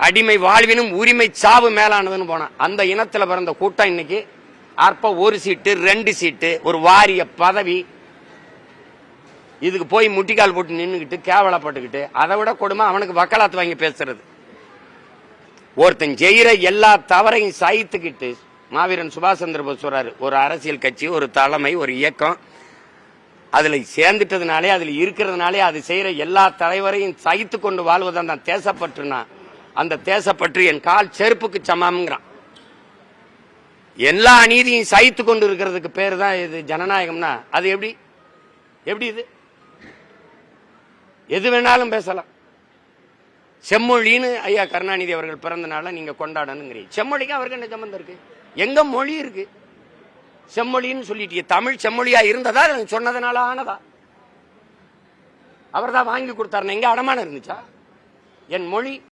அடிமை வாழ்வினும் உரிமை சாவு மேலானதுன்னு போனான். அந்த இனத்துல பிறந்த கூட்டம் இன்னைக்கு அற்ப ஒரு சீட்டு 2 சீட்டு ஒரு வாரிய பதவி இதுக்கு போய் முட்டிக்கால் போட்டு நின்னுக்கிட்டு கேவலப்பட்டுக்கிட்டு அதை விட கொடுமை அவனுக்கு வக்காலத்து வாங்கி பேசுறது. ஒருத்தன் செய்யற எல்லா தவறையும் சகித்துக்கிட்டு மாவீரன் சுபாஷ் சந்திர போஸ் சொல்றாரு, ஒரு அரசியல் கட்சி, ஒரு தலைமை, ஒரு இயக்கம் அதுல சேர்ந்துட்டதுனாலே அதுல இருக்கிறதுனாலே அது செய்யற எல்லா தலைவரையும் சகித்து கொண்டு வாழ்வதான் தான் தேசப்பற்றுனா அந்த தேசப்பற்று என் கால் செருப்புக்கு சமம்ங்கிறான். எல்லா அநீதியும் சகித்து கொண்டு இருக்கிறதுக்கு பேரு தான் இது ஜனநாயகம்னா அது எப்படி எப்படி இது? எது வேணாலும் பேசலாம். செம்மொழின்னு ஐயா கருணாநிதி அவர்கள் பிறந்த நாள நீங்க கொண்டாடணுங்கிறீங்க. செம்மொழிக்கு அவருக்கு என்ன சம்பந்தம் இருக்கு? எங்க மொழி இருக்கு? செம்மொழின்னு சொல்லிட்டு தமிழ் செம்மொழியா இருந்ததா சொன்னதுனால ஆனதா? அவர் தான் வாங்கி கொடுத்தாரு. எங்க அடமானம் இருந்துச்சா? என் மொழி